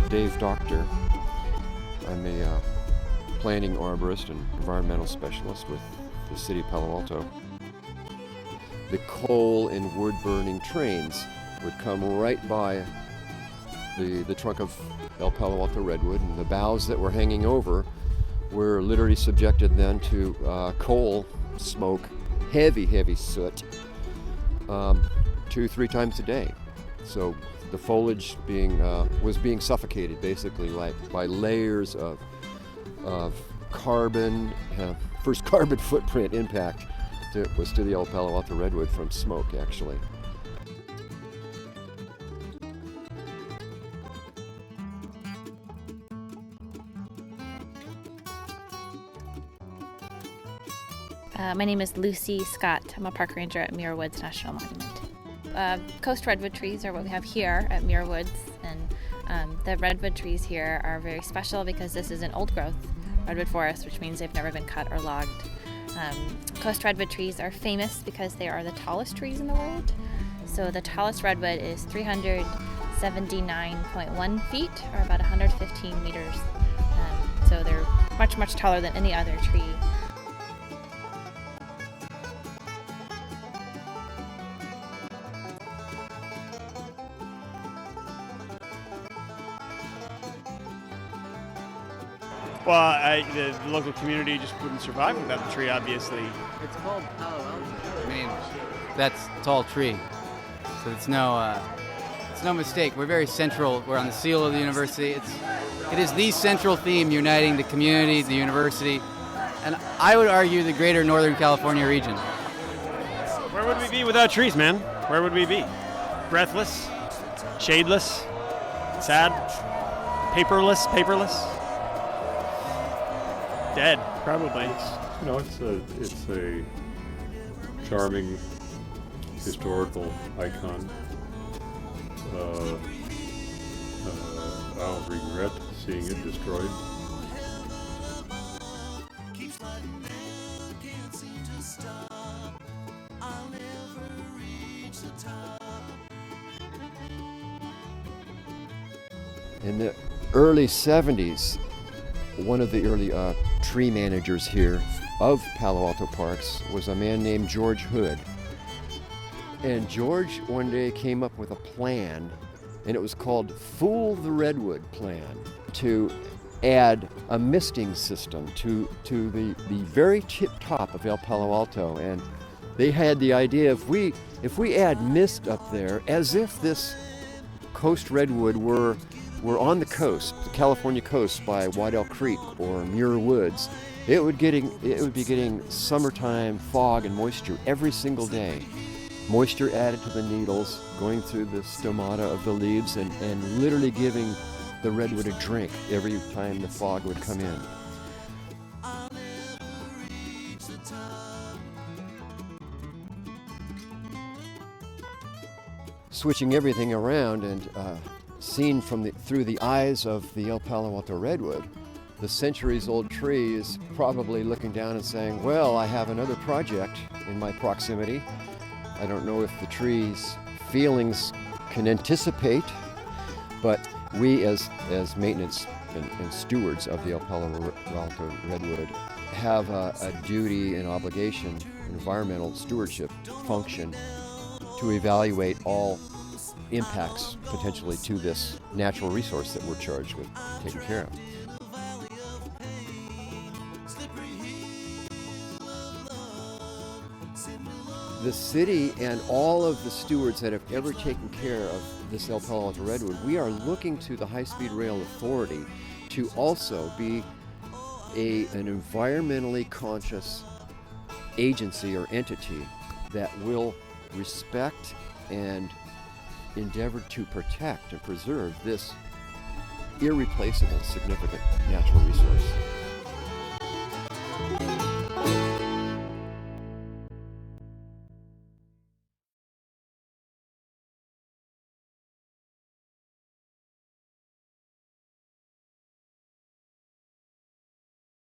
Dave Doctor. I'm a planting arborist and environmental specialist with the city of Palo Alto. The coal and wood burning trains would come right by the trunk of El Palo Alto Redwood, and the boughs that were hanging over were literally subjected then to coal smoke, heavy soot, 2-3 times a day. So the foliage was being suffocated basically by layers of carbon. First carbon footprint impact was to the El Palo Alto Redwood from smoke, actually. My name is Lucy Scott. I'm a park ranger at Muir Woods National Monument. Coastal Redwood trees are what we have here at Muir Woods, and the redwood trees here are very special because this is an old growth redwood forest, which means they've never been cut or logged. Coastal redwood trees are famous because they are the tallest trees in the world. So the tallest redwood is 379.1 feet, or about 115 meters. So they're much taller than any other tree. Well, the local community just wouldn't survive without the tree, obviously. It's called Palo Alto. I mean, that's a tall tree, so it's no mistake. We're very central. We're on the seal of the university. It is the central theme uniting the community, the university, and I would argue the greater Northern California region. Where would we be without trees, man? Where would we be? Breathless, shadeless, sad, paperless. Dead, probably. It's a charming historical icon. I'll regret seeing it destroyed. In the early 70s, one of the early tree managers here of Palo Alto Parks was a man named George Hood. And George one day came up with a plan, and it was called Fool the Redwood Plan, to add a misting system to the very tip top of El Palo Alto. And they had the idea, if we add mist up there, as if this coast redwood were on the coast, the California coast by Waddell Creek or Muir Woods, it would be getting summertime fog and moisture every single day. Moisture added to the needles, going through the stomata of the leaves, and literally giving the redwood a drink every time the fog would come in. Switching everything around and seen through the eyes of the El Palo Alto Redwood, the centuries-old tree is probably looking down and saying, well, I have another project in my proximity. I don't know if the tree's feelings can anticipate, but we as maintenance and stewards of the El Palo Alto Redwood have a duty and obligation, an environmental stewardship function, to evaluate all impacts potentially to this natural resource that we're charged with taking care of. The city and all of the stewards that have ever taken care of this El Palo Alto Redwood, we are looking to the High-Speed Rail Authority to also be an environmentally conscious agency or entity that will respect and endeavor to protect and preserve this irreplaceable, significant natural resource.